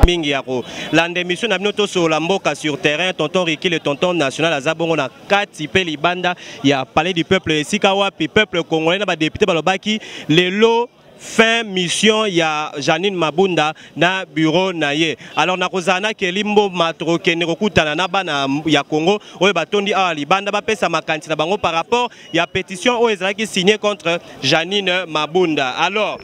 mingi yako la démission na binoto sur la mboka sur terrain tonton Ricky le tonton national azabongo na kati pe libanda ya palais du peuple esika wapi peuple congolais na ba député balobaki lelo fin mission ya Janine Mabunda na bureau naye. Alors nakozana ke limbo matroke ne kokutana na bana ya Congo oyo batondi a libanda ba pesa makanti na bango par rapport ya pétition oyo ezalaki signé contre Janine Mabunda. Alors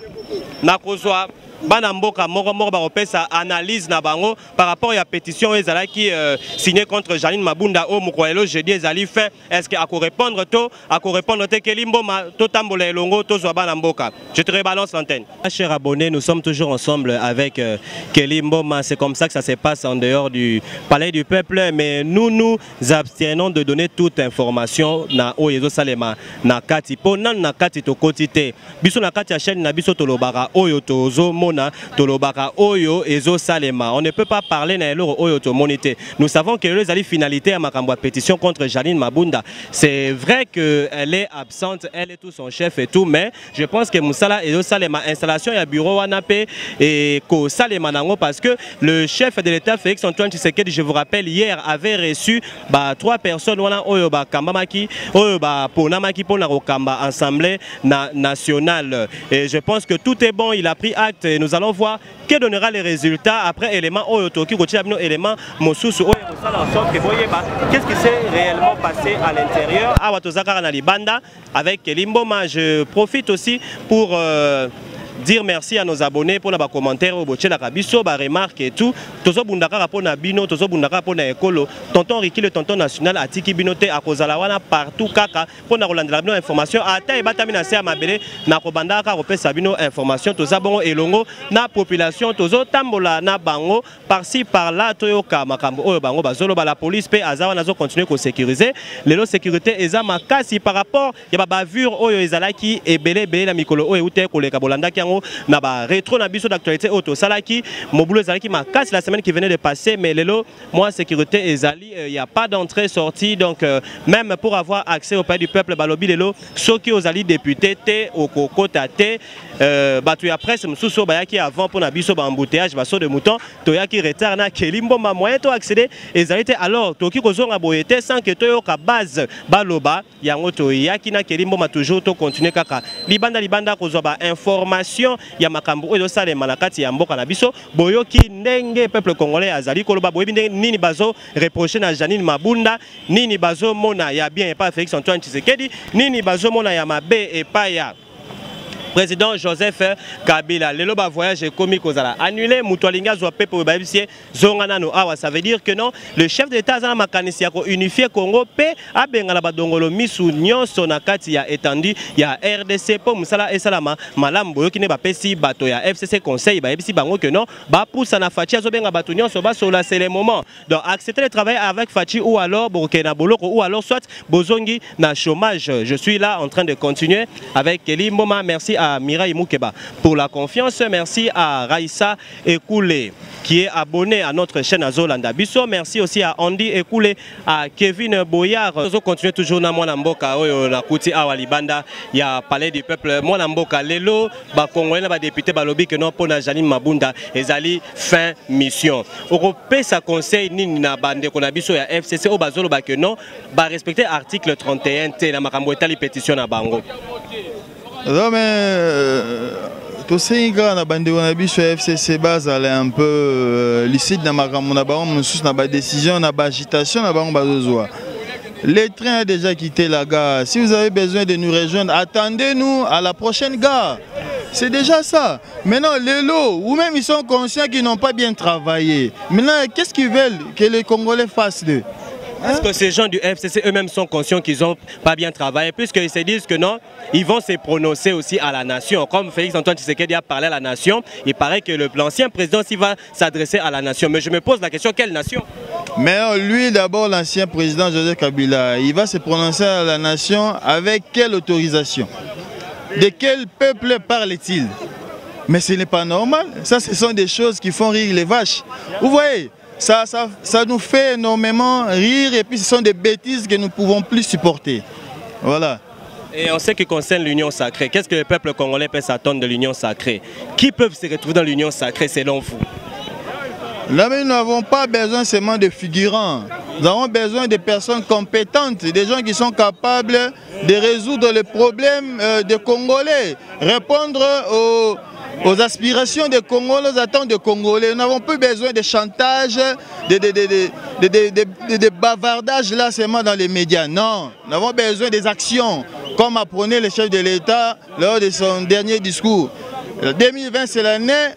nakozwa bana mboka moko ba opesa analyse na bango par rapport à la pétition ezalaki signée contre Janine Mabunda au Mukwelo jeudi ezali fait est-ce que ako répondre te kelimbo ma to tambola elongo to zwa bana mboka. Je te rebalance l'antenne. Chers abonnés, nous sommes toujours ensemble avec Kelimbo, c'est comme ça que ça se passe en dehors du palais du peuple, mais nous abstenons de donner toute information na oyezo salema na kati po nan na kati to kotite biso na kati ya chaîne na biso tolobara oyo tozo tolobaka oyo ezo salema. On ne peut pas parler na eloro oyo to monité. Nous savons que les ali finalité à makambo pétition contre Janine Mabunda. C'est vrai que elle est absente, elle est tout son chef et tout, mais je pense que Moussala ezo salema installation ya bureau wanape et ko salema nango parce que le chef de l'État Félix Antoine Tshisekedi, je vous rappelle hier avait reçu 3 personnes wana oyo ba kambamaki oyo ba ponamaki pona rokamba assemblée nationale. Et je pense que tout est bon, il a pris acte. Nous allons voir que donnera les résultats après élément Oyotoki, élément Mosusu, qu'est-ce qui s'est réellement passé à l'intérieur. Avec Kelimboma, je profite aussi pour dire merci à nos abonnés pour les commentaires, au boché la rabisso, les remarques et tout. Tozo bundaka pour na bino, tozo bundaka pour na ekolo. Tonton Ricky le tonton national a tiki binote à kozalawana partout kaka pour na rolanda la information. Ata e batamina se amabele na kobandaka kopé sabino information. Toza bongo elongo na population tozo tambola na bango par-ci par-là toyoka makambo oyo bango bazolo ba la police pe azawa nazo continuer ko sécuriser. Lelo sécurité eza makasi par rapport ya ba bavure oyo ezalaki ebele bele na mikolo oyo ute koleka bolanda na ba rétro na biso d'actualité auto salaki mobulo ezalaki makasi la semaine qui venait de passer, mais lelo moi sécurité ezali il y a pas d'entrée sortie, donc même pour avoir accès au palais du peuple balobi lelo soki ozali député te okokota te batu ya presse msuso bayaki avant pour na biso ba embouteillage baso de mouton toyaki retard na Kelimbo ma moyen to accéder ezali te. Alors toki kozonga boyete sans que toyoka base baloba yango toyaki na Kelimbo ma toujours to continuer kaka libanda kozwa ba information ya makambo oyo salema na kati ya mboka na biso boyoki ndenge peuple congolais azali koloba boyebi ndenge nini bazo reprocher na Janine Mabunda, nini bazo mona ya bien et pas Félix Antoine Tshisekedi, nini bazo mona ya mabe et pas ya président Joseph Kabila. Lelo ba voyage commis kozala annulé mutoalinga zo pepe babisie zongana no awa, ça veut dire que non, le chef de l'État zana makanisi ya ko unifier Congo pe abenga na badongolo misu nyonso na kati ya étendu ya RDC po musala esalama malambo yokine ba pesi bato ya FCC conseil ba ebisi bango que non ba poussa na Fachi azobenga bato nyonso ba sola, c'est le moment. Donc accepter de travailler avec Fachi ou alors Burkina Boloko ou alors soit bozongi na chômage. Je suis là en train de continuer avec Kelimboma. Merci à Mireille Moukeba pour la confiance. Merci à Raïssa Ekoulé qui est abonné à notre chaîne Azolanda Bisso. Merci aussi à Andy Ekoulé, à Kevin Boyard. Nous continuons toujours na mwana mboka oyo na kuti awa libanda ya palais du peuple. Mwana mboka lelo ba congolais na ba député balobi que non pona Janine Mabunda ezali fin mission. Oko pesa conseil nini na bande ko na biso ya FCC o bazolo ba que non ba respecter article 31 T na makambo etali pétition na bango. Non mais tout ça na bande na biso FCC base elle est un peu licite na makambo na bango mususu na ba décision na ba agitation na bango bazozwa. Le train a déjà quitté la gare. Si vous avez besoin de nous rejoindre, attendez-nous à la prochaine gare. C'est déjà ça. Maintenant, les lots, ou même ils sont conscients qu'ils n'ont pas bien travaillé. Maintenant, qu'est-ce qu'ils veulent que les Congolais fassent d'eux? Est-ce que ces gens du FCC eux-mêmes sont conscients qu'ils n'ont pas bien travaillé, puisqu'ils se disent que non, ils vont se prononcer aussi à la nation. Comme Félix Antoine Tshisekedi a parlé à la nation, il paraît que l'ancien président s'y va s'adresser à la nation. Mais je me pose la question, quelle nation? Mais lui, d'abord, l'ancien président Joseph Kabila, il va se prononcer à la nation avec quelle autorisation? De quel peuple parle-t-il? Mais ce n'est pas normal. Ça, ce sont des choses qui font rire les vaches. Vous voyez? Ça nous fait énormément rire et puis ce sont des bêtises que nous ne pouvons plus supporter. Voilà. Et en ce qui concerne l'union sacrée, qu'est-ce que le peuple congolais peut s'attendre de l'union sacrée? Qui peuvent se retrouver dans l'union sacrée selon vous? Là, mais nous n'avons pas besoin seulement de figurants. Nous avons besoin de personnes compétentes, des gens qui sont capables de résoudre les problèmes des Congolais, répondre aux aspirations des Congolais, aux attentes des Congolais. Nous n'avons plus besoin de chantage, de bavardages là seulement dans les médias. Non, nous avons besoin des actions, comme apprenait le chef de l'État lors de son dernier discours. 2020, c'est l'année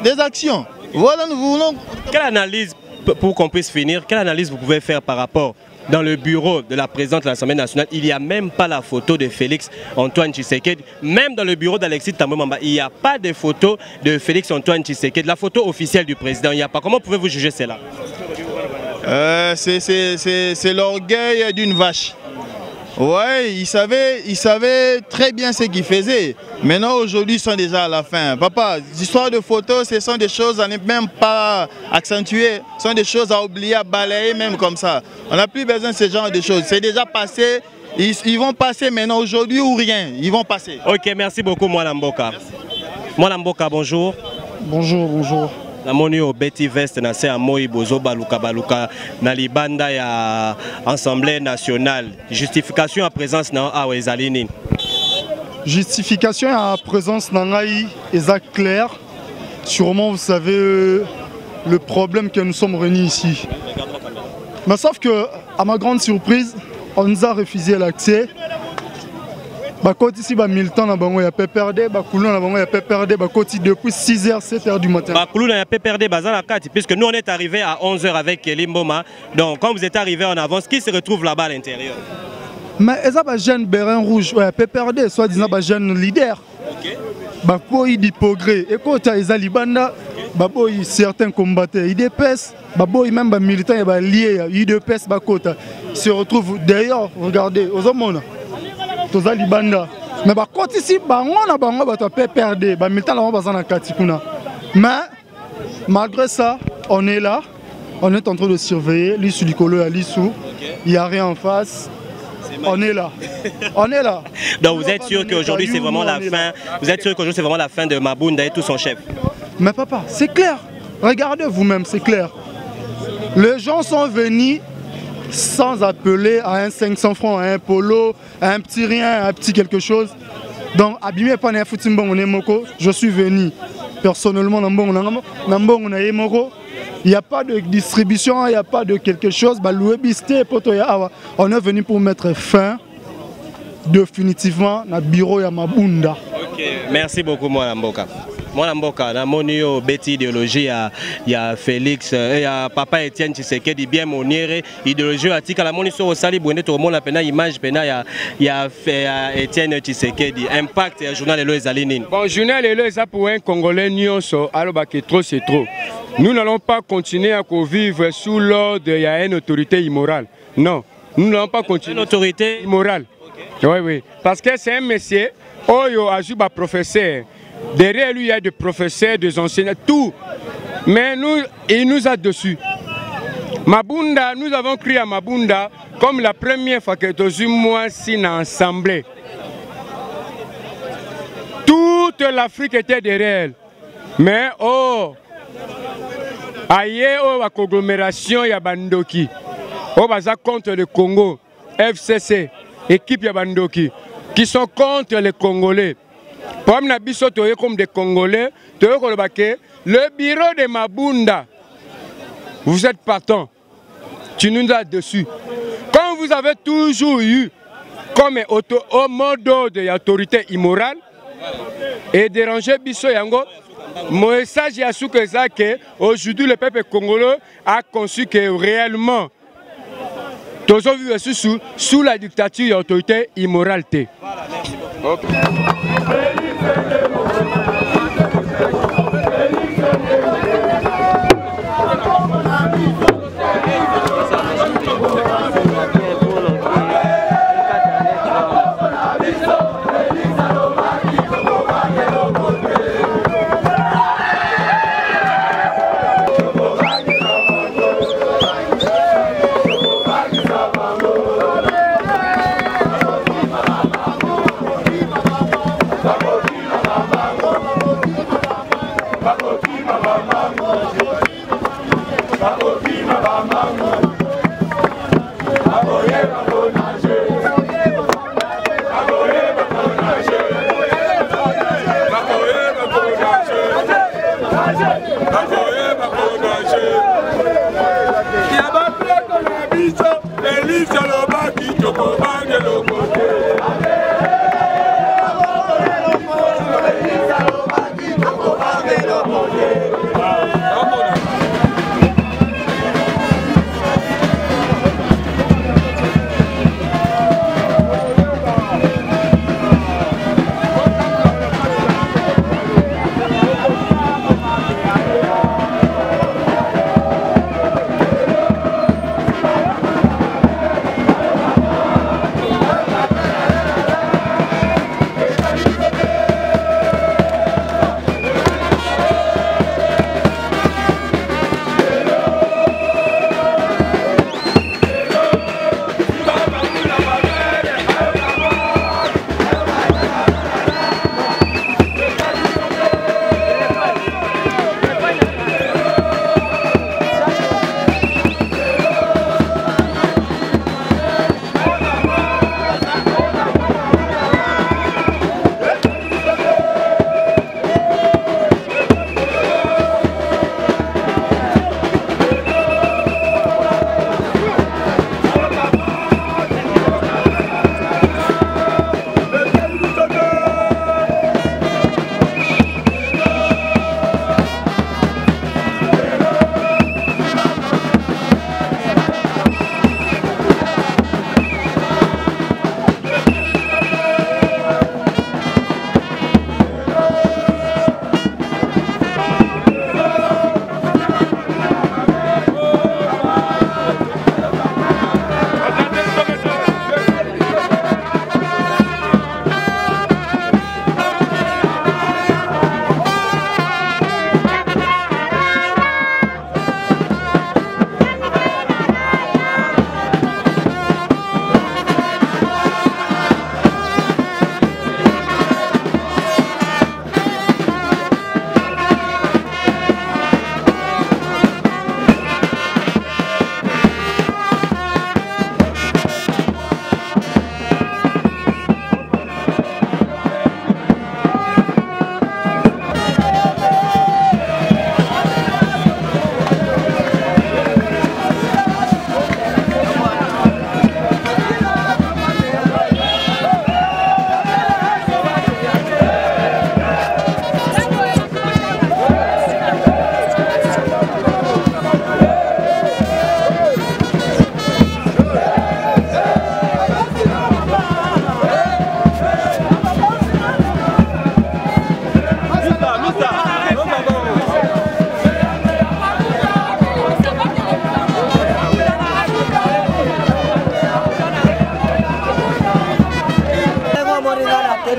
des actions. Voilà, nous voulons... Quelle analyse, pour qu'on puisse finir, quelle analyse vous pouvez faire par rapport dans le bureau de la présidente de l'Assemblée nationale? Il n'y a même pas la photo de Félix Antoine Tshisekedi. Même dans le bureau d'Alexis Thambwe Mwamba, il n'y a pas de photo de Félix Antoine Tshisekedi. La photo officielle du président, il n'y a pas. Comment pouvez-vous juger cela? C'est l'orgueil d'une vache. Ouais, il savait très bien ce qu'il faisait. Maintenant, aujourd'hui, ils sont déjà à la fin. Papa, l'histoire de photos, ce sont des choses à ne même pas accentuer. Ce sont des choses à oublier, à balayer même comme ça. On n'a plus besoin de ce genre de choses. C'est déjà passé. Ils vont passer maintenant, aujourd'hui ou rien. Ils vont passer. Ok, merci beaucoup, Mwana Mboka. Mwana Mboka, bonjour. Bonjour, bonjour. La moni au Betty Vest na se amoi bozo baluka na libanda ya Assemblée nationale. Justification à présence na awa ezali nini? Justification à présence nangai est clair. Sûrement vous savez le problème que nous sommes réunis ici. Mais sauf que à ma grande surprise, on nous a refusé l'accès. Bakoti ici ba militant na bango ya PPRD, Bakoulou na bango ya PPRD, Bakoti depuis 6h 7h du matin. Bakoulou na PPRD bazala kati puisque nous on est arrivé à 11h avec Limboma. Donc quand vous êtes arrivé en avance, qui se retrouve là-bas à l'intérieur? Mais eza ba jeune Bérin rouge, ouais PPRD soit disant ba jeune leader. OK. Bakoyi di progrès, ekota eza libanda, baboyi certains combattants IDPS, baboyi même ba militants et ba liés IDPS bakota se retrouvent d'ailleurs, regardez aux hommes. Toza libanda mais ba koti si bango na bango bato peut perdre ba milita la baza na katikuna. Mais malgré ça on est là, on est en train de surveiller l'issue du colo à l'issue. Il n'y a rien en face. On est là. On est là. Donc vous êtes sûr qu'aujourd'hui c'est vraiment la fin. Vous êtes sûr qu'aujourd'hui c'est vraiment la fin de Mabunda et tout son chef? Mais papa, c'est clair. Regardez vous-même, c'est clair. Les gens sont venus sans appeler à un 500 francs, à un polo, à un petit rien, à un petit quelque chose. Donc, abîmé par un footimbon, je suis venu personnellement dans Mbongo. Il n'y a pas de distribution, il n'y a pas de quelque chose. On est venu pour mettre fin définitivement à bureau à Mabunda. Ok, merci beaucoup, Mwana Mboka. Mwana Mboka, na moni yo beti idéologie ya Félix et ya papa Etienne Tshisekedi bien moniere idéologie atika la moni so sali bonde to mona pena image pena ya Etienne Tshisekedi impact ya journal Lelo ezali nini? Bon, journal Lelo eza pour un Congolais nyonso aloba que trop c'est trop. Nous n'allons pas continuer à vivre sous l'ordre de une autorité immorale. Non, nous n'allons pas continuer. Une autorité immorale. Okay. Oui, oui. Parce que c'est un monsieur, Oyo Azuba professeur. Derrière lui, il y a des professeurs, des enseignants, tout. Mais nous, il nous a dessus. Mabunda, nous avons crié à Mabunda comme la première fois que nous sommes ici ensemble. Toute l'Afrique était derrière elle. Mais oh, ailleurs, oh, la conglomération, il y a Bandoki. Oh, baza contre le Congo, FCC, équipe Yabandoki, qui sont contre les Congolais. Pour nous, comme des Congolais, le bureau de Mabunda, vous êtes partant, tu nous as dessus. Comme vous avez toujours eu comme au mode de l'autorité immorale et déranger Bisso Yango, mon message est que aujourd'hui le peuple congolais a conçu que réellement tous vivent sous la dictature de l'autorité immorale. Okay.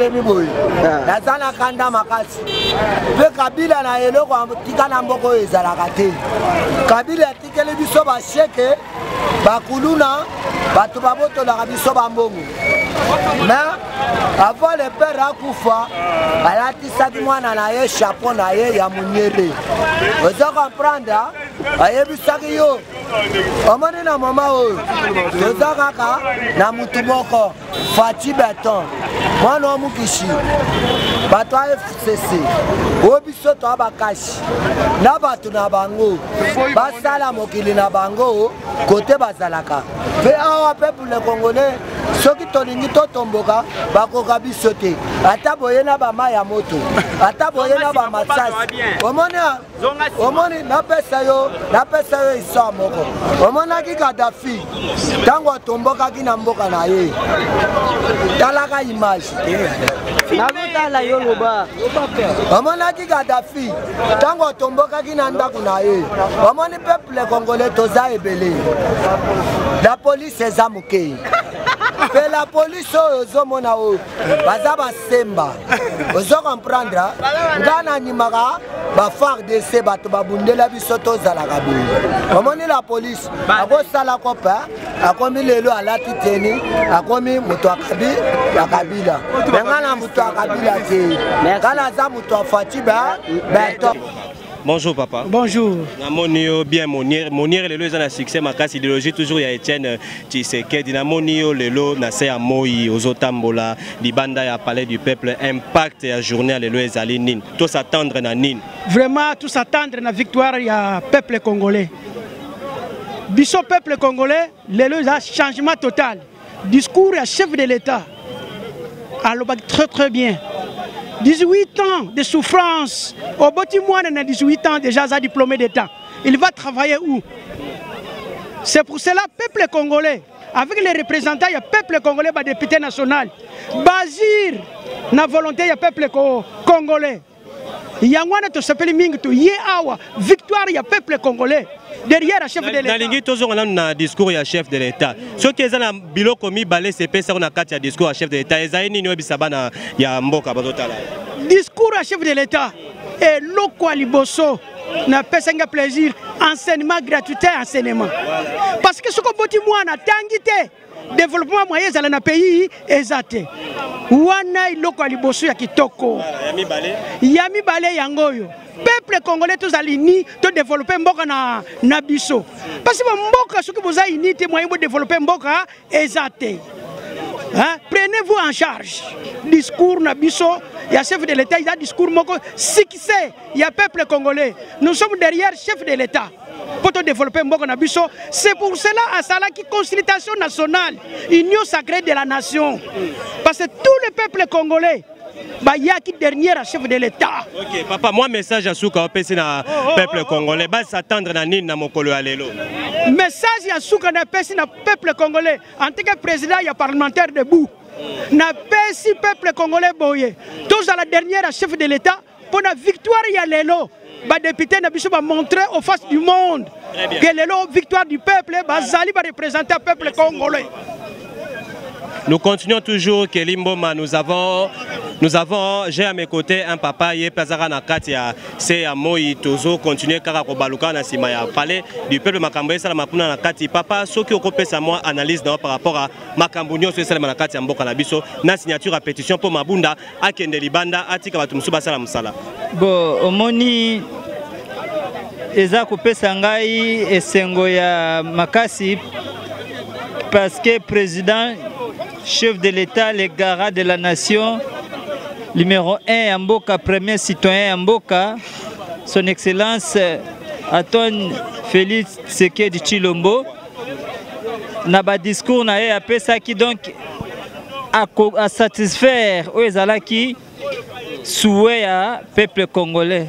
telemi boye naza na kanda makasi mpe Kabila na eloko atika na mboko oyo ezalaka te. Kabila atikeli biso basheke bakuluna bato babotolaka biso bambongo. Mais avant le père akufa alatisaki mwana na ye chapeau na ye ya munyere. Ozo comprendre ayebisaki yo omoni na mama oyo toza kaka na mutu moko Fati Beton mwana wa Mukishi bato ya FCC oyo biso toa bakashi na bato na bango basala mokili na bango kote bazalaka mpe awa peuple congolais soki tolingi totomboka bakoka biso te ata boye na bama ya moto ata boye na bamasasi omoni napesa yo isa moko omonaki Gaddafi ntango atombokaki na mboka na ye talaka image nakotala yo loba omonaki Gaddafi ntango atombokaki na ndako na ye omoni peuple congolais toza ebele la police eza mokei mpe la police oyo ozomona oyo baza basemba ozo comprendre nga nanyimaka ba-FARDC bato babundela biso tozalaka boye omoni la police akosala kope akomi lelo alati teni akomi moto ya Kabila me nga na moto ya Kabila te nga naza moto ya Fati Beton. Bonjour papa. Bonjour. Namonio bien Monier lelo eza na succès makasi idéologie toujours ya Etienne Tshisekedi namonio lelo na se ya moi ozotambola libanda ya palais du peuple impact ya journée lelo ezali nini to s'attendre na nini. Vraiment tout s'attendre na victoire ya peuple congolais. Biso peuple congolais lelo eza changement total. Discours ya chef de l'État. Alors très bien. 18 ans de souffrance. Au boti moine a 18 ans déjà a diplômé d'État. Il va travailler où? C'est pour cela peuple congolais, avec les représentants du peuple congolais, le député national, basir na volonté du peuple congolais. Yangwana to s'appelle Mingtu, Yeawa, victoire du peuple congolais. Derrière le chef de l'État. Nalingi toujours on a un discours du chef de l'État. Ce qui est dans le bilo commis balé c'est ça on a quatre discours du chef de l'État. Ezaini ni obisaba na ya mboka bazotala. Discours du chef de l'État et loko liboso na pesenga plaisir enseignement gratuité enseignement. Parce que ce que boti mwana tangité développement moyen za na pays ezate. Wana loko liboso ya kitoko. Yami balé yangoyo. Peuple congolais tous alignés to développer mboka na biso parce que mboka soki boza unité moyen de développer mboka ezate prenez-vous en charge discours na biso ya chef de l'État il a discours moko succès ya peuple congolais nous sommes derrière chef de l'État pour te développer mboka na biso c'est pour cela à sala qui consultation nationale union sacrée de la nation parce que tout le peuple congolais Bayaki dernier chef de l'État. Ok, papa, moi message à Souka au PC na peuple congolais. Bas s'attendre na nini na mokolo alelo. Message à Souka na PC na peuple congolais. En tant que président, il y a parlementaire debout. Na PC peuple congolais boye. Tous à la dernière chef de l'État pour la victoire il y a lelo. Ba député na biso ba montrer aux faces du monde que lelo victoire du peuple ba zali ba représenter le peuple congolais. Nous continuons toujours Kelimboma, nous avons j'ai à mes côtés un papa yé Pazara Nakatia, c'est à Moï Tozo, continuer Karakobaluka na Simaya, palais du peuple Makamboye Salamapuna Nakati. Papa, ce qui occupe sa moi analyse par rapport à Makambunyo sur Salamanakati en Bokanabiso, na signature à pétition pour Mabunda, à Kendelibanda, à Tikabatumsuba Salamsala. Bon, Omoni Eza Kope Sangai et Sengoya Makasi, parce que président chef de l'État, le garant de la nation, numéro 1 à Mboka, premier citoyen à Mboka, son Excellence Antoine Félix Tshisekedi Tshilombo, n'a pas discours na a pesa qui donc à satisfaire aux alaki souhait à peuple congolais.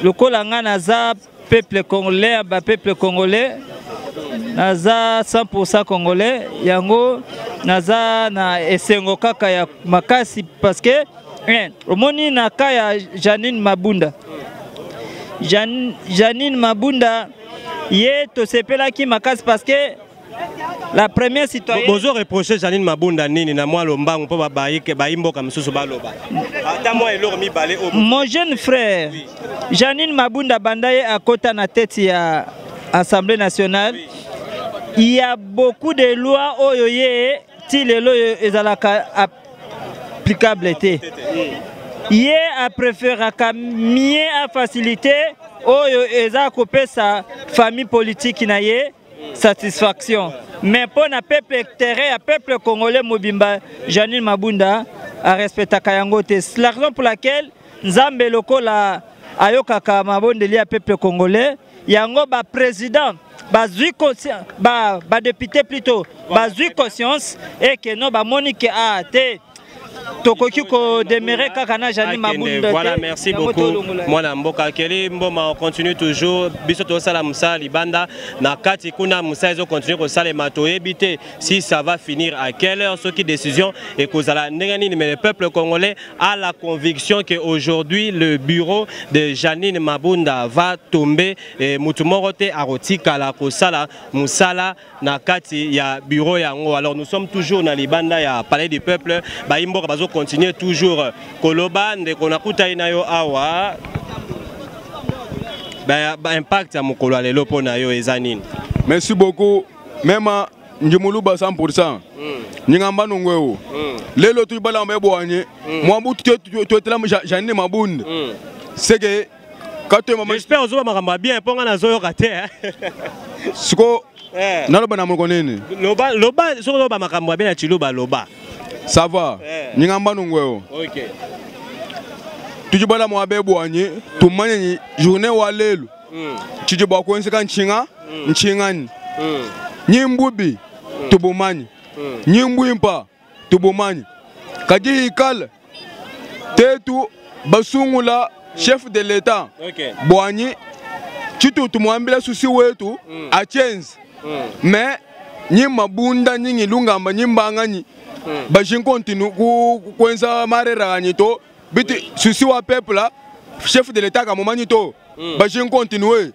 Le kolanga naza peuple congolais, peuple congolais. Naza 100% congolais, yango naza na esengo kaka ya makasi parce que omoni na kaya Janine Mabunda. Janine Mabunda ye to sepela ki makasi parce que la première citoyenne. Bonjour reprocher Janine Mabunda nini na moi lombango po babaike baimboka msusu baloba. Ata moi eloro mi balé au. Mon jeune frère, oui. Janine Mabunda Bandaye à côté na tête ya Assemblée nationale. Oui. Il y a beaucoup de lois oyoye ti les lois ezalaka applicable été. Yé a préféré mieux à faciliter oyo eza kopé sa famille politique na yé satisfaction. Mais pour le peuple terrain, le peuple congolais Mobimba, Janine Mabunda a respecté Kayangote. C'est la raison pour laquelle Nzambe Lokola Ayokaka Mabonde li a peuple congolais. Yango ba président, ba conscience, ba député plutôt, ba conscience et que non ba monique a té. Voilà, merci beaucoup. Moi, Mboka Keli, on continue toujours. Bisoto Sala Moussa, Libanda, Nakati Kuna Moussa, ils continuent au Salé Mato. Éviter si ça va finir à quelle heure, ce qui décision et cause à la Nengani, mais le peuple congolais a la conviction qu'aujourd'hui, le bureau de Janine Mabunda va tomber. Et Moutumorote Arotika, la Kosala, Moussala, Nakati, il y a bureau Yango. Alors nous sommes toujours dans Libanda, il y a Palais du Peuple. Bazo continue toujours Koloba ndeko nakuta inayo awa impact ya mokolo lelo pona yo ezanine. Merci beaucoup. Même njimuluba 100%. Ningamba nongweo. Lelo tu bala mbebo anye. Moi tu etela Janine Mabunda. C'est que quand tu maman j'espère ozoba makamba bien ponga na zoyo kate. Siko naloba na mokonene. Loba soko loba makamba bien na chiluba loba. Ça va. Ningamba nongweo. OK. Tujibala mwabebo anye tumanye journée wa lelo. Tujibwa kwenseka nchinga nchingani. Nyimbubi tubumani. Nyimbwimpa tubumani. Kaji ikal tetu basungula chef de l'état. OK. Boanyi chitu tumwambila susi wetu a change. Mais nyimabunda nyingi lungamba nyimbangani. Bajin continue kwenza marera to biti susi wa peuple là chef de l'état ka momani to bajin continue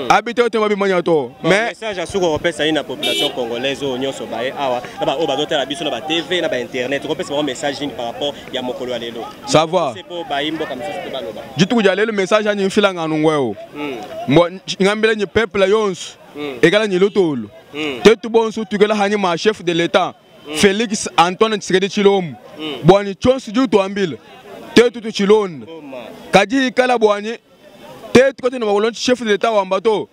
habiter te mabi manya to mais message à suko repesa ina population congolaise o nyonso bae awa na ba o bazotela biso na ba TV na ba internet repesa un message par rapport ya mokolo ya lelo ça va c'est pour baimbo comme ça c'est baloba jitu kuja lelo message ani filanga nungweo mo ngambela ni peuple yonso egala ni lotolo tetu bonso tukela hani ma chef de l'état Félix Antoine Tshisekedi Tshilombo bwani chonsi ju tuambile tetu tu Tshilonda kaji kala bwani tetu kote na bakolonchi chef de l'état wa mbato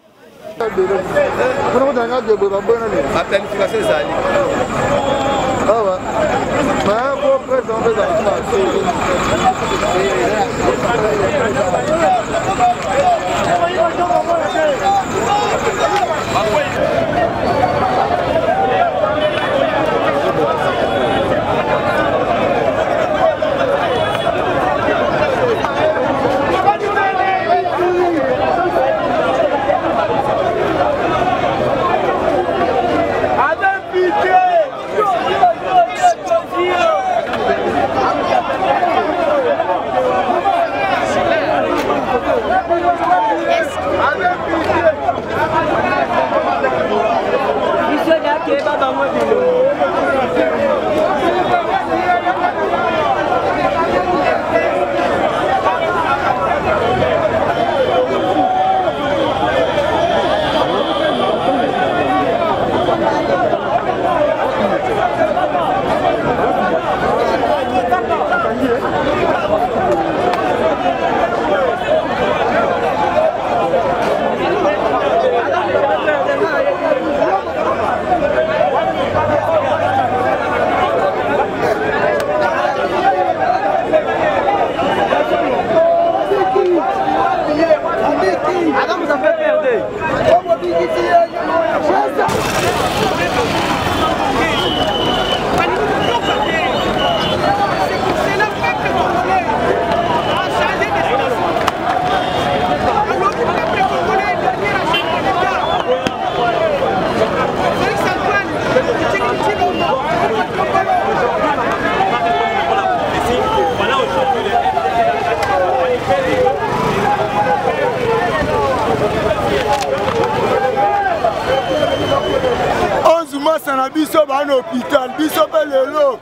bana na biso bana hôpital biso pe lelo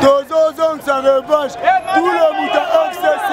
tozozong sa revanche pour le muta FCC.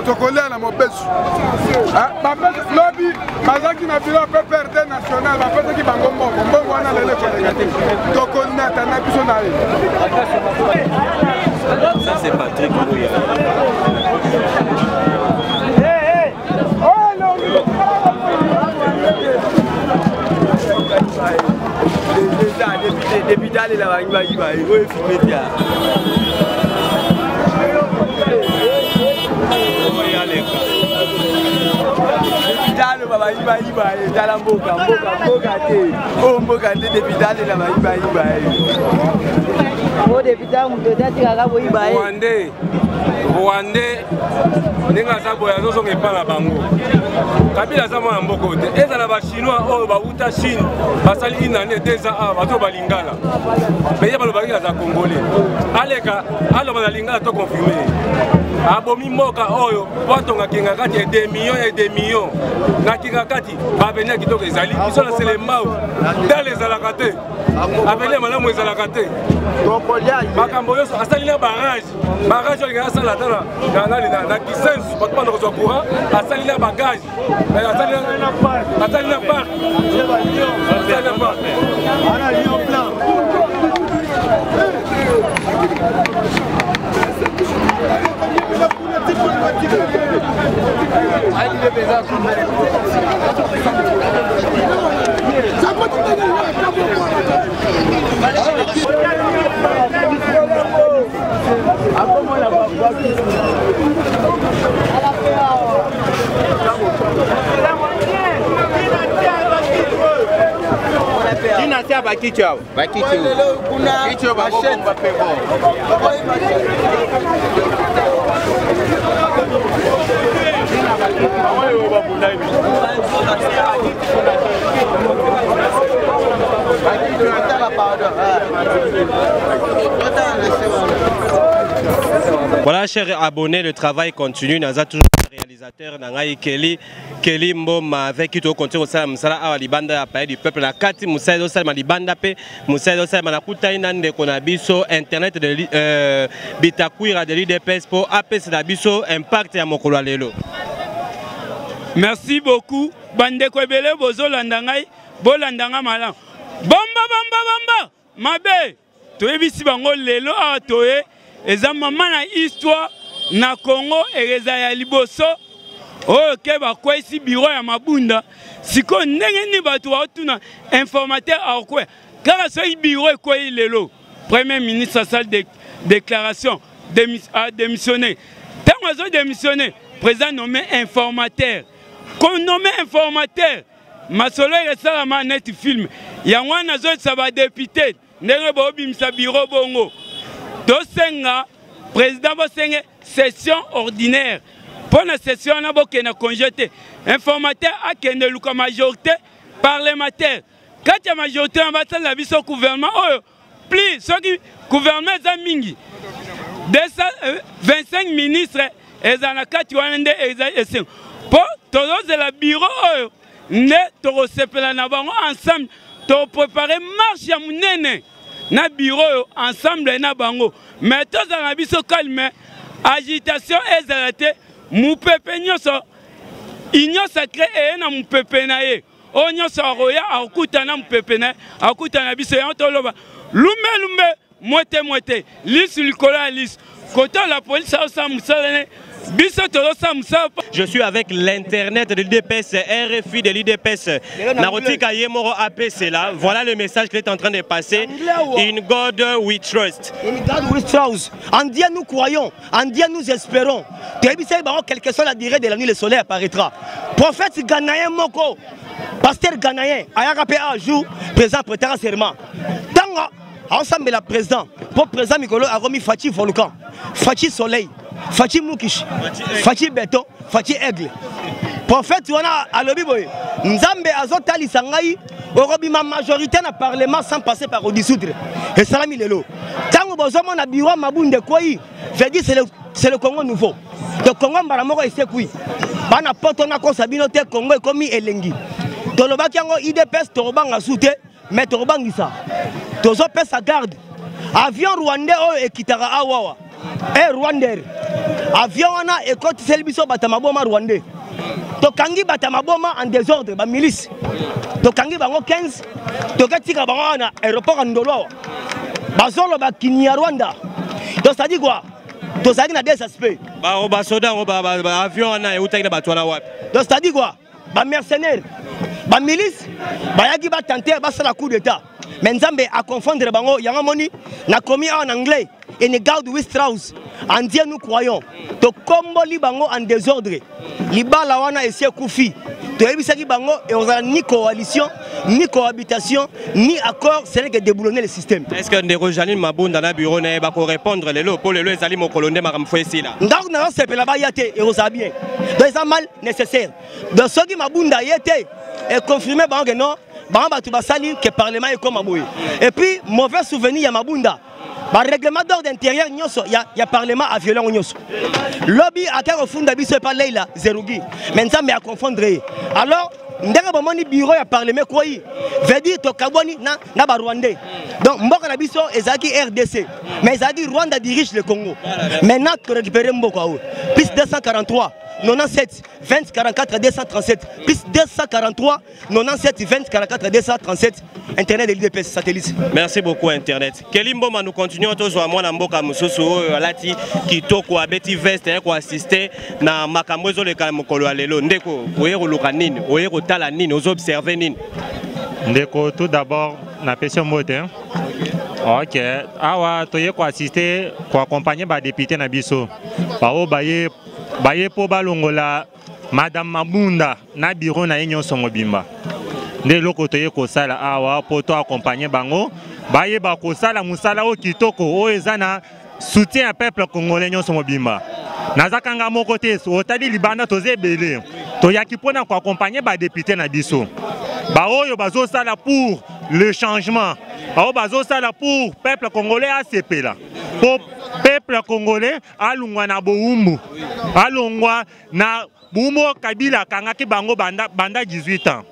Tokolia na mobesu lobi bazaki na bilo PPRD national bapesa ki bango mbongo wana lele kolenga te tokona tana biso na ye. Ça c'est Patrick Mouya. Depuis d'aller là-bas, il va filmer. Rwandais ndinga sabo ya zozo ngepala bango kabila za mwana mboko te eza na ba chinois oyo ba uta Chine basali inane deza a bato balingala beye balo balinga za congolais aleka alo bana lingala to confirmer abomi moka oyo batonga kinga kati des millions na kinga kati ba venir kitoko ezali biso na selema dans les alakate abele malamu ezalaka te makambo yoso asali na barrage oyo asala tala na kisensu bato bana kozwa courant asali na bagage asali na parc Voilà, chers abonnés, le travail continue. Nous avons toujours la réalisation. coordinateur Nangai Kelly Mboma avec qui tu continues au Msala à Libanda à Palais du Peuple la Kati Moussa au Salma Libanda pe Moussa au Salma na Kutaina de Konabiso internet de Bitakuira de l'IDPS pour APS la biso impact à Mokolo lelo. Merci beaucoup. Bande ko ebele bozo landangai bolandanga malam. Bamba mabe toyebisi bango lelo a toye eza mama na histoire na Congo ereza ya liboso oyo ke bakwesi bureau ya mabunda siko ndenge ni bato baotuna informateur akwe kaka soki bureau ekoyi lelo premier ministre asali déclaration démissionné ntango azo démissionné président nommé informateur qu'on nommé informateur masolo esalama net film yango wana azoyesa badepute ndenge boobimisa bureau bongo tosenga président bosenge session ordinaire pour la session on a beaucoup de congé informateur a kende luka majorité parlementaire quand il y a majorité on va faire la vie au gouvernement oh plus ce qui gouvernement zamingi 225 ministres et dans la 4 ande et pour tous de la bureau oh ne to recepela na bango ensemble to préparer marche ya munene na bureau ensemble na bango mais tous dans la biso calme agitation ezalate mupepe nyoso inyo sacré e na mupepe na ye o nyoso roya akutana mupepe na akutana biso ya toloba lumbe moite liste likola liste côté la police ça musala je suis avec l'internet de l'IDPS, RFI de l'IDPS. Narotika Yemoro APC là. Voilà le message qu'il est en train de passer. In God we trust. In God we trust. En Dieu nous croyons, en Dieu nous espérons. Quelle que soit la durée de la nuit, le soleil apparaîtra. Prophète ghanéen Moko, pasteur ghanéen, Ayarape un jour, président prêtera serment. Tanga, ensemble la président, pour président Mikolo a remis Fachi Volcan, Fachi Soleil. Fachi Mukish, Fachi Beto, Fachi Aigle. Prophète, on a à l'obiboy. Nzambe azotali sangai, orobi ma majorité na parlement sans passer par dissoudre. Et salami lelo. Tango bozomo na biwa mabunde koi, je dis c'est le Congo nouveau. Le Congo maramoko et sekui. Bana poto na konsabino te Congo e komi elengi. Toloba kiango IDPS torobanga soute, mais torobangisa. Tozo pesa garde. Avion rwandais o ekitara awawa. Rwandais avion wana ekoti selbiso batamaboma rwandais tokangi batamaboma en désordre ba milice tokangi bango 15 tokatika bango na aéroport ndolo bazolo ba kinia Rwanda donc ça dit quoi to ça dit na des aspects ba soda ba avion wana eutaki na batwana wapi donc ça dit quoi ba mercenaires ba milice ba yaki ba tenter ba sala coup d'état mais nzambe a confondre bango yango moni na commis en anglais et ne garde with Strauss. En Dieu nous croyons. To kombo li bango en désordre. Libala wana esi kufi. To ebisaki bango et on a ni coalition, ni cohabitation, ni accord, c'est que déboulonner le système. Est-ce que Ndeko Janine Mabunda na bureau na ba ko répondre lelo pour lelo ezali mokolonde makamfwesi là. Ndako na se pela ba yate et on sa bien. Donc ça mal nécessaire. Donc ce qui Mabunda yete est confirmé bango non, bango batu basali que parlement est comme aboye. Et puis mauvais souvenir ya Mabunda. Par règlement d'ordre intérieur, il y a parlement à violent. Lobby à qui refunda biso pas Leila Zerougi. Maintenant mais à confondre. Alors, ndenge bomoni bureau ya parlement quoi veut dire to kaboni na ba Rwandais. Donc mboka na biso ezaki RDC. Mais ezaki Rwanda dirige le Congo. Maintenant to récupérer mboko ao. Plus 243 97 20 44 237 plus 243 97 20 44 237 internet de l'IDPS satellite. Merci beaucoup internet. Kelimbo nous continuons toujours à moi na mboka mususu alati kitoko abeti veste ko assister na makambo zo le kamokolo alelo ndeko oyero luka nini oyero tala nini ozo observer nini ndeko tout d'abord na question mote. OK, awa toye ko assister ko accompagner ba député na biso. Bao baye po balongola Madame Mabunda na bureau na yenyo songobimba. Nde loko toye ko sala awa po to accompagner bango baye ba ko sala musala o kitoko o ezana soutien à peuple congolais nyo songobimba. Nazakanga moko te otali libanda toze belé. To yaki pona ko accompagner ba député na biso. Ba oyo bazo sala pour le changement. Ba o bazo sala pour peuple congolais ACP là. Pour peuple congolais alungwa na boumbu alungwa na Boumo Kabila kangaki bango banda 18 ans.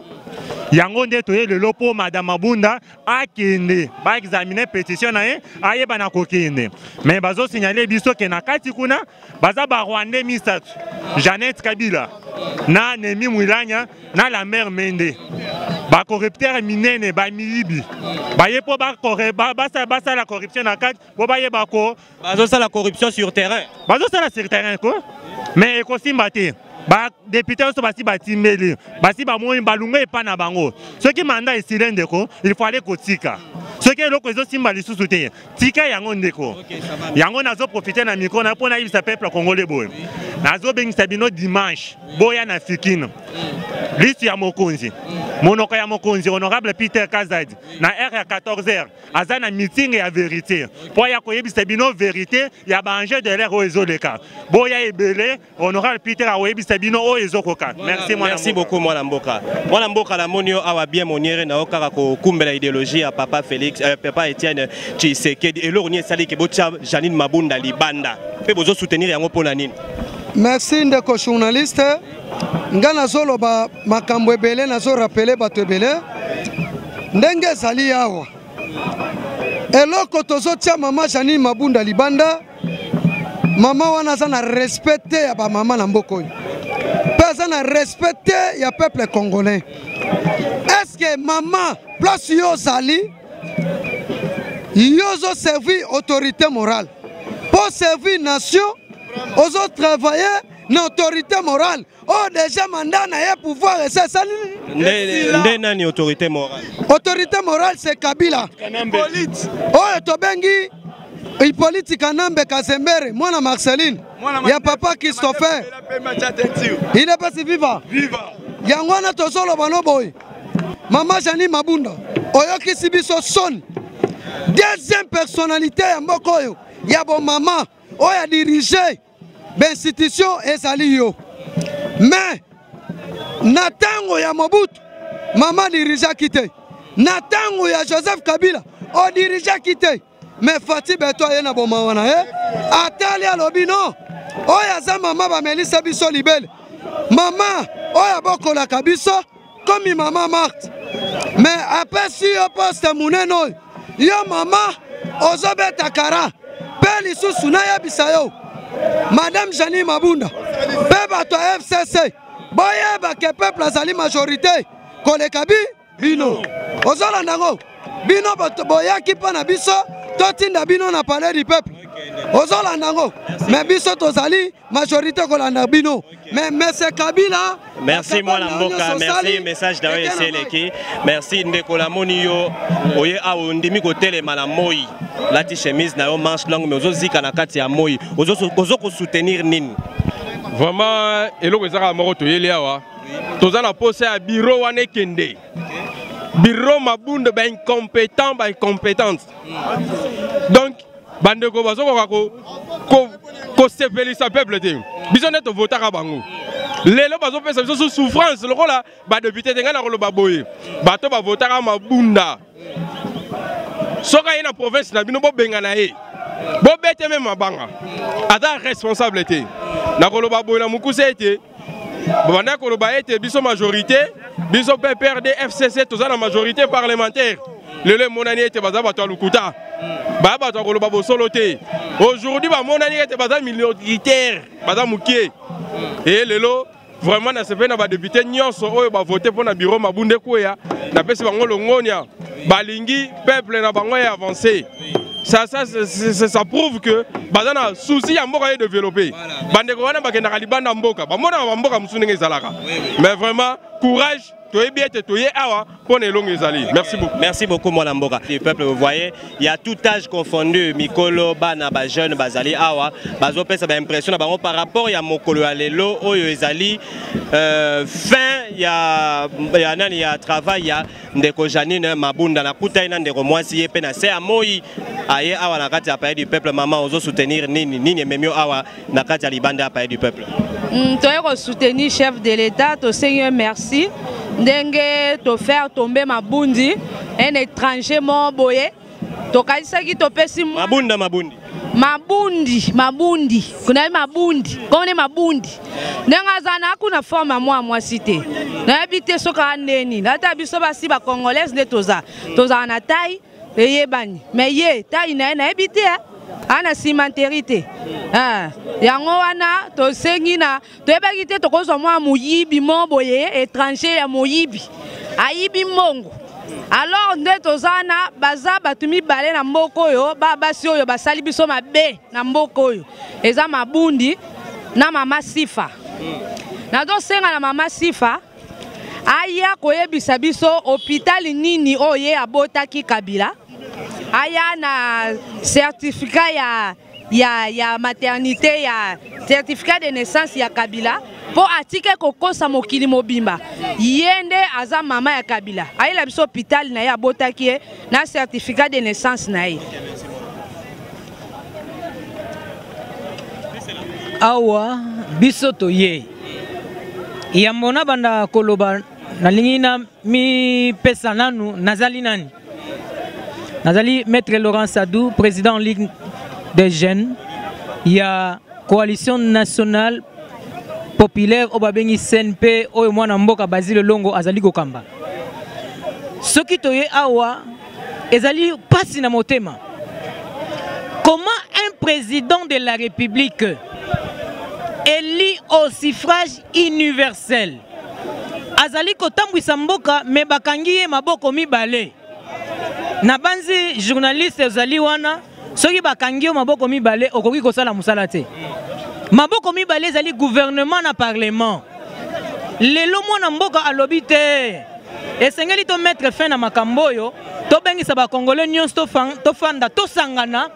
Yango nde toye lelo po Madame Mabunda akende ba examiner pétition na ye aye bana kokende. Mais bazo signaler biso ke na kati kuna baza ba Rwandais misatu. Jeannette Kabila na Nemi Mwilanya na la mère Mende. Ba corrupteur minene ba miyibi. Ba ye po ba la corruption na kati po ba ye ba ko bazo ça la corruption sur terrain. Bazo ça la sur terrain ko. Mais ko simbate. Ba député so basi batimeli basi ba moyi balunga epa na bango ce qui mandat est silendeko il faut aller kotika ce qui loko ezo simba lisusu te tika yango ndeko yango nazo profiter na micro na pona ibisa peuple congolais boy nazo bengisa bino dimanche boya na fikino liste ya mokonzi monoko ya mokonzi honorable Peter Kazadi na heure ya 14h aza na meeting ya vérité po ya koyebisa bino vérité ya ba enjeu de l'air ezoleka boya ebele honorable Peter akoyebisa bino o ezokoka. Merci beaucoup Mwana Mboka. Mwana Mboka la monio awa bien moniere na okaka ko kumbela idéologie ya papa Félix papa Etienne Tshisekedi et lorni sali ke botia Janine Mabunda libanda. Pe bozo soutenir yango pona nini? Merci ndeko journaliste. Ngana zolo ba makambo ebele na zo rappeler bato ebele. Ndenge sali awa. Eloko tozo tia mama Janine Mabunda libanda. Mama wana za na respecté ya ba mama na mboko. Personne n'a respecté le peuple congolais. Est-ce que maman, place yo sali, yo servi autorité morale. Pour servir nation, aux autres travailler une autorité morale. Oh déjà mandat na ye pouvoir et c'est ça. Nde autorité morale. Autorité morale c'est Kabila. Oh tobengi Hippolyte Kanambe Kazembere, moi Marceline, il y a papa Christopher. Il n'est pas si vivant. Il y a un tozolo banoboy. Maman Janine Mabunda. Oyoki Sibiso son. Deuxième personnalité à Mokoyo. Il y a bon maman. On a dirigé l'institution et Salio. Mais Natango ya Mobutu. Maman dirige quitté. Natango ya Joseph Kabila. On dirige quitté. Mais Fatih Beto yena boma wana atali alobi non oya za mama ba Melissa biso libele mama oya bokola kabiso comme maman Marthe mais après si yo poste muneno yo mama ozobeta kara peli susu na yebisa yo Madame Janine Mabunda pe bato FCC boyeba ke peuple azali majorité koleka bino ozolanda ngo bino bato boyaki pa na biso Totinda bino na palais du peuple. Ozolandango. Mais biso tozali majorité kolanda bino. Mais c'est Kabila. Merci Mwana Mboka, merci message d'ailleurs Seleki. Merci Ndekola Monio. Oye a ndimi kotele mala moi. Lati chemise na yo manche longue mais ozozika na kati ya moi. Ozoko soutenir nini. Vraiment eloko ezaka moko toyeli awa. Tozana posé à bureau wane kende. Bureau Mabunda ba incompétent ba incompétente. Donc bandeko bazoko ko sepelisa peuple te. Biso neto voter ka bango. Lelo bazo pesa biso souffrance lokola ba député tenga na koloba boye. Bato ba voter ka Mabunda. Soka ina province na bino bo benga na ye. Bo bete même mabanga. Ata responsable te. Na koloba boye na mukuse te. Banda koloba ete biso majorité. Biso PPRD FCC tous la majorité parlementaire. Le monani était baza bato lukuta. Ba bato koloba bo soloté. Aujourd'hui ba monani était baza minoritaire, baza mukie. Et lelo vraiment na sepe na ba député nyonso oyo ba voter pour na bureau Mabunda kuya. Na pesi bango longonia. Balingi peuple na bango ya avancer. Ça prouve que bazana souci ya mboka est développé. Bandeko wana bakenda kalibanda mboka. Ba mona ba mboka musundenge ezalaka. Mais vraiment courage. Merci beaucoup. Merci beaucoup, Mwana Mboka. Les peuples, vous voyez, il y a tout âge confondu. Mikolo, Bana, Jeune, Bazali, Awa, Bazopé, ça va impressionner par rapport à Mokolo, Alelo, Oyo, Ezali. Fin, il y a travail, il y a Ndeko Janine, Mabunda, la Koutaïna, Ndeko Moisi, Pena, c'est à Moi, Aye, Awa, Nakati, à Paye du peuple, maman, oso soutenir Nini, Memio, Awa, Nakati, à Libanda, à Paye du peuple. Tu as soutenu chef de l'État, au Seigneur, merci. Ndenge to faire tomber Mabundi, un étranger mon boye. To kaisa ki to pesi Mabunda Mabundi. mabundi kuna mabundi kone mabundi nenga zana kuna forme moi cité na habité soka ndeni nata biso basi ba congolaise de toza na taille eyebani mais ye taille na habité ana cimenterité yango wana to sengi na to ebakite to kozo mwa muyibi moboye étranger ya moyibi ayibi mongo. Alors nde tozana baza batumi balé na mboko yo basi oyo basali biso mabe na mboko oyo eza mabundi na mama Sifa na do senga na mama Sifa aya koyebisa biso hôpital nini oye abotaki Kabila aya na certificat ya maternité ya certificat de naissance ya Kabila po atike kokosa mokili mobimba yende aza mama ya Kabila ayela biso hôpital na ya botaki na certificat de naissance na ye awa biso toye yambona banda koloba nalingi na mi pesa nanu nazali nani nazali maître Laurent Sadou président Ligue des jeunes ya coalition nationale populaire obabengi CNP oyo mwana mboka Basile Longo azali kokamba soki toye awa ezali pasi na motema. Comment un président de la République élu au suffrage universel azali kotambwisa mboka me bakangi ye maboko mibale na banzi journaliste ezali wana soki bakangi yo maboko mibale okoki kosala musala te. Maboko mibale ezali gouvernement na parlement. Lelo mwana mboka alobi te. Esengeli to mettre fin na makambo yo, to bengisa ba congolais nyonso to fanda to sangana,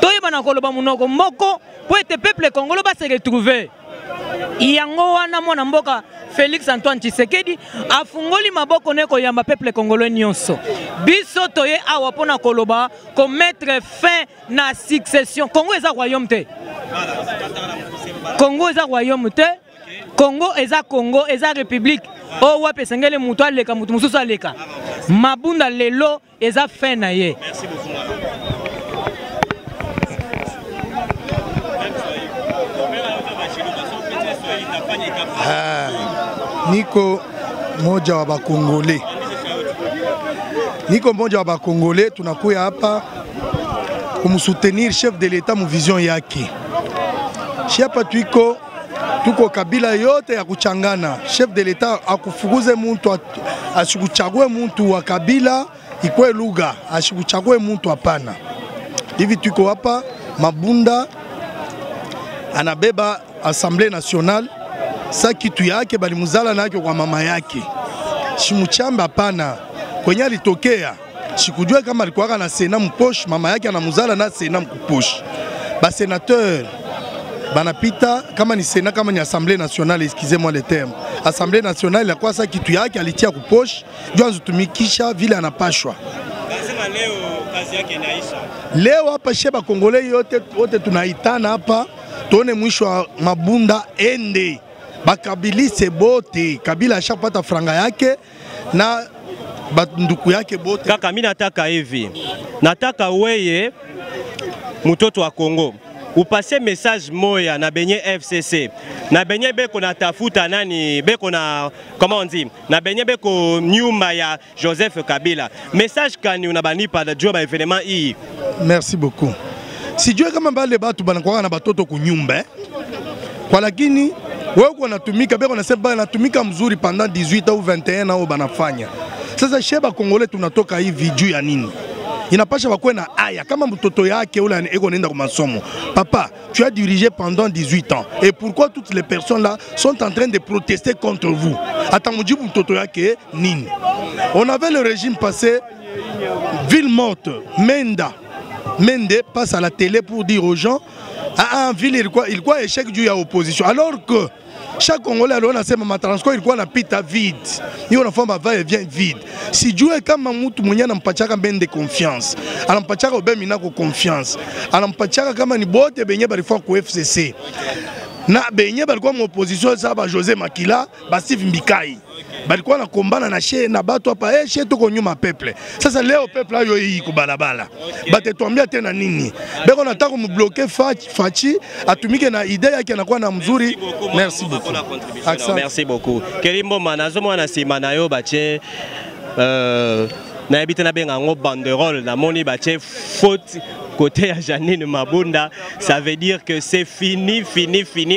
to yebana koloba munoko moko po ete peuple congolais ba se retrouver. Yango wana mwana mboka Félix Antoine Tshisekedi afungoli maboko neko yamba peuple congolais nyonso. Biso toye awa pona koloba ko mettre fin na succession. Congo eza royaume te. Congo eza royaume te. Congo eza Congo eza république. O wape sengele mutu aleka mutu mususu aleka. Mabunda lelo eza fin na ye. Merci beaucoup. Niko moja wa bakongole. Niko moja wa bakongole tunakuya hapa kumsoutenir chef de l'État mu vision yake. Hapa tuko kabila yote ya kuchangana. Chef de l'État akufukuze muntu asikuchague muntu wa kabila ikwe lugha, asikuchague muntu hapana. Hivi tuko hapa Mabunda anabeba Assemblée nationale. Sa kitu yake bali muzala nake kwa mama yake. Shimuchamba hapana. Kwenye alitokea sikujua kama alikuwa na Sena mposh, mama yake anamuzala na Sena mkuposh. Ba sénateur banapita kama ni Sena kama ni Assemblée nationale, excusez-moi le terme. Assemblée nationale ilikuwa sa kitu yake alitia kuposh, ndio azutumikisha vile anapashwa. Lazima leo kazi yake inaisha. Leo hapa sheba Kongole yote tunaitana hapa tuone mwisho wa Mabunda ende. Bakabilise bote, Kabila ashapata franga yake na banduku yake bote. Kaka mimi nataka hivi. Nataka weye mtoto wa Kongo upase message moya na benye FCC. Na benye beko na tafuta nani beko na comment on dit? Na benye beko nyuma ya Joseph Kabila. Message kani unabanipa na jua ba événement hii. Merci beaucoup. Sijue kama bale batu banakuwa na batoto kunyumba. Kwa lakini wewe uko natumika beko nasema natumika mzuri pendant 18 au 21 au banafanya. Sasa sheba Kongole tunatoka hivi juu ya nini? Inapasha bakwe na aya kama mtoto yake ule eko nenda kwa masomo. Papa, tu as dirigé pendant 18 ans et pourquoi toutes les personnes là sont en train de protester contre vous? Atamujibu mtoto yake nini? On avait le régime passé ville morte, Mende passe à la télé pour dire aux gens ah ville il quoi échec du ya opposition alors que chaque Congolais a sema matransport ilikuwa napita vide. Hiyo nafamba va et vient vide. Si jue kama mtu mwenye anampachaka Mende confiance, anampachaka Obemina ko confiance, anampachaka kama ni bote benye balifanya ku FCC. na benye balikuwa mu opposition ça ba José Makila ba Steve Mbikai balikuwa na kombana na chez na bato hapa chez toko nyuma peuple sasa leo peuple ayo yi ku balabala batetwambia tena nini beko nataka mu bloquer Fachi atumike na idée yake anakuwa na mzuri. Merci beaucoup. Merci beaucoup. Kelimbo manazo mwana sima na yo bache na habite na benga ngo banderole na moni bache faute côté à Janine Mabunda, ça veut dire que c'est fini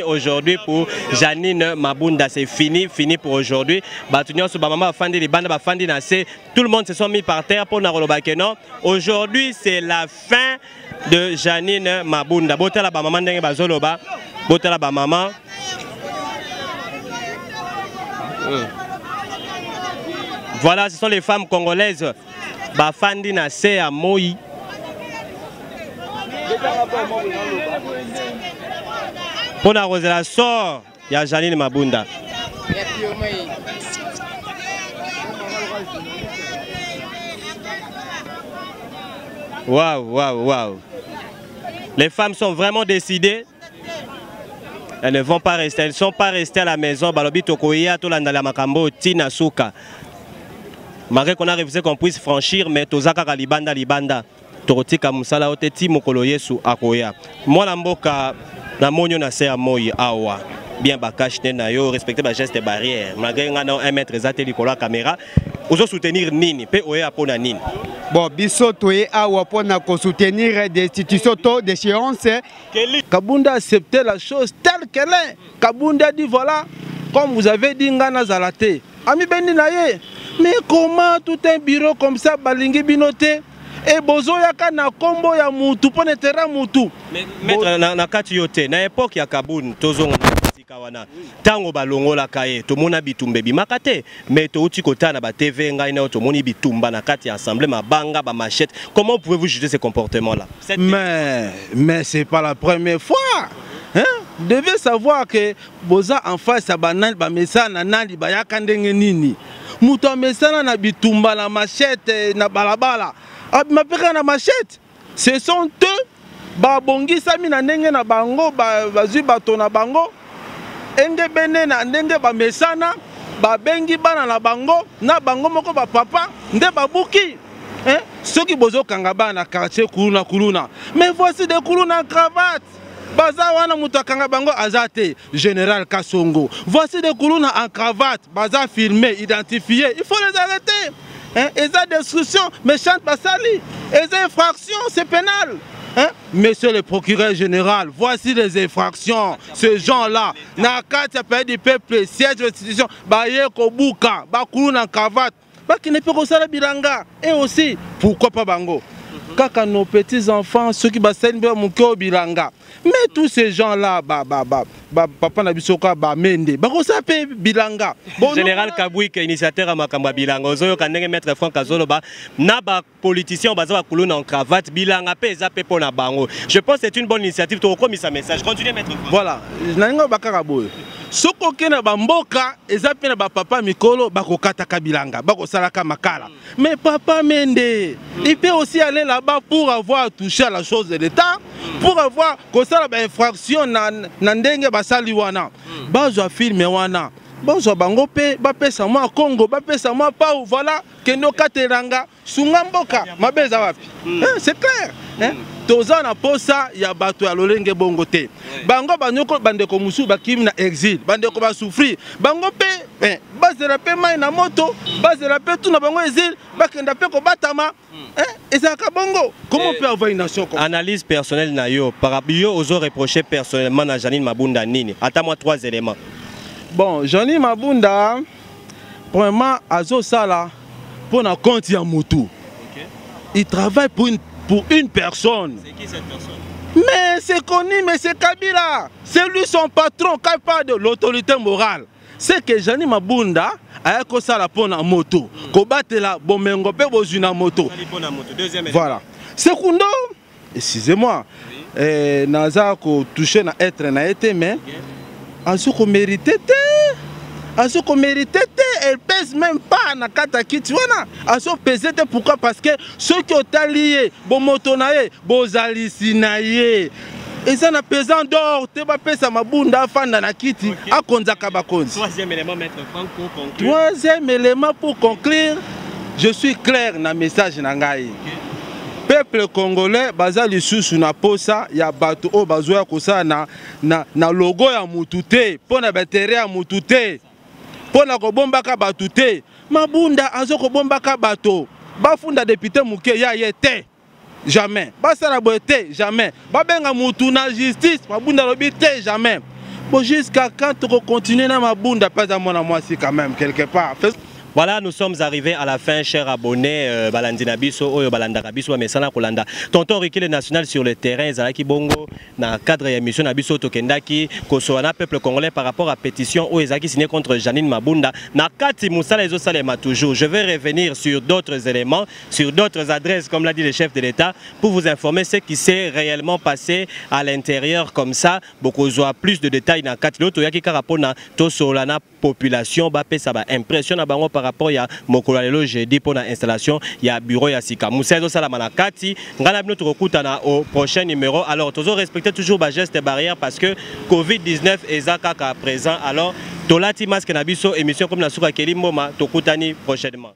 aujourd'hui pour Janine Mabunda, c'est fini pour aujourd'hui. Batunyo so maman fandi les bandes fandi na c'est tout le monde se sont mis par terre pour na rolobakeno. Aujourd'hui, c'est la fin de Janine Mabunda. Botala ba maman ndenge bazoloba, botala ba maman. Voilà, ce sont les femmes congolaises. Bafandi na c'est à Moi. Pour la rose la sort, il y a Janine Mabunda. Waouh. Les femmes sont vraiment décidées. Elles ne vont pas rester, elles ne sont pas restées à la maison. Balobi tokoya tolanda la makambo tina suka. Malgré qu'on a refusé qu'on puisse franchir, mais tozaka libanda. Torotika musala oteti mokolo Yesu akoya. Moi la mboka na monyo na se amoyi awa. Bien bakash na yo respecter ba geste barrière. Malgré nga na 1 mètre ezate likolo caméra, ozo soutenir nini pe oya pona nini. Bon, biso toye awa pona ko soutenir des institutions to d'échéance. Kabunda a accepté la chose telle qu'elle est. Kabunda dit voilà, comme vous avez dit ngana zalate. Ami bendi na ye. Mais comment tout un bureau comme ça balingi binoté? Et bozo yaka na kombo ya mutu pone terra mutu. Maître na kati yote na époque ya Kabun tozonga kawana tango balongola kaye to mona bitumbe bimakate mais to uti kota na ba TV ngai na to moni bitumba na kati assemblée mabanga ba machette. Comment pouvez-vous juger ces comportements là? Mais c'est pas la première fois. Hein? Vous devez savoir que boza en face à banal ba mesana nali ba yakandenge nini. Mutu mesana na bitumba na machette na balabala. Mapeka na machette. Ce sont eux babongi sami na ndenge na bango bazui bato na bango. Enge bene na ndenge ba mesana ba bengi bana na bango na bango moko ba papa nde babuki hein soki bozo kanga bana quartier kuluna mais voici des kuluna cravate baza wana mutu akanga bango azate général Kasongo voici des kuluna en cravate baza filmé identifié il faut les arrêter hein et ça destruction méchante basali et ça infraction c'est pénal. Hein? Monsieur le procureur général, voici les infractions. Ces gens-là, Nakata pays du peuple, siège de l'institution, Baye Kobuka, Bakoulou na cravate, qui ne peut pas ça bilanga. Et aussi, pourquoi pas Bango? Kaka nos petits-enfants, ceux qui bassent au bilanga. Mais tous ces gens-là, papa Nabisoka, Mende, ça peut bilanga. Général Kabouik, initiateur à Makamba bilanga, Ozoyo Kanenge, maître Franck Azoloba, Naba politicien, Bazawa Koulouna en cravate, bilanga, Pezape Pona Bango. Je pense que c'est une bonne initiative, tu as remis sa message. Continuez, maître Franck. Voilà, Nango Bakaraboy. Soko kena bamboka ezape na papa mikolo bakokata kabilanga bakosalaka makala mais papa Mende il peut aussi aller là-bas pour avoir touché à la chose de l'État pour avoir kosala ba infraction na ndenge basali wana bazwa filme wana bazwa bango pe bapesa mwa Congo bapesa mwa pa voilà kendo kateranga sunga mboka mabeza wapi c'est clair hein toza na posa ya bato ya lolenge bongo te bango banyoko bandeko musu bakimi na exil bandeko ba souffrir bango pe bazela pe mai na moto bazela pe tout na bango exil bakenda pe ko batama ezaka bongo comment peut avoir une nation comme analyse personnelle na yo par rapport aux reproché personnellement na Janine Mabunda nini attends-moi 3 éléments. Bon Janine Mabunda vraiment azo sala pour na compte ya mutu il travaille pour une personne. C'est qui cette personne? Mais c'est connu, mais c'est Kabila. C'est lui son patron, qui parle de l'autorité morale. C'est que Janine Mabunda a ça la pona moto. Kobatela la bomengo pe bozuna moto. Voilà. Secondo, excusez-moi, naza ko toucher na être na été mais azo ko mérité Azo ko mérité, elle pèse même pas na kata kitwana. Azo pesé pourquoi? Parce que ceux qui ont allié, bon motonaye, bon alisinaye. eza na pesant d'or te bapesa mabunda afanda na kiti akonzaka bakonzi. Troisième élément, maître Franck, pour conclure. Troisième élément pour conclure, je suis clair na message na ngai. Peuple congolais baza lisusu na posa ya bato o bazwa kosala na logo ya mutu te pona batere ya mutu te pona kobombaka bato te. Mabunda azo kobombaka bato bafunda député muke ya ye te. Jamais. Basala boete jamais. Babenga mutu na justice, mabunda lobi te jamais. Bon, jusqu'à quand tu continues na mabunda pas à mon amoisi quand même quelque part. Voilà, nous sommes arrivés à la fin, chers abonnés. Balandina biso, oyo balandaka biso, mesana kolanda. Tonton Ricky le national sur le terrain, Zalaki Bongo, na cadre émission na biso tokendaki, kosoana peuple congolais par rapport à pétition oyo ezaki signé contre Janine Mabunda. Na kati musala ezo salema toujours. Je vais revenir sur d'autres éléments, sur d'autres adresses, comme l'a dit le chef de l'État, pour vous informer ce qui s'est réellement passé à l'intérieur comme ça. Beaucoup zoa plus de détails na kati loto yaki karapona to solana population ba pesa ba impression na bango par rapport à mokolo lelo jeudi pour la installation il y a bureau ya sika musezo sala manakati ngana bino tukokutana au prochain numéro. Alors toujours respecter toujours ba gestes barrières parce que Covid-19 ezaka ka présent. Alors tolati masque na biso émission comme na suka kelimoma tokutani prochainement.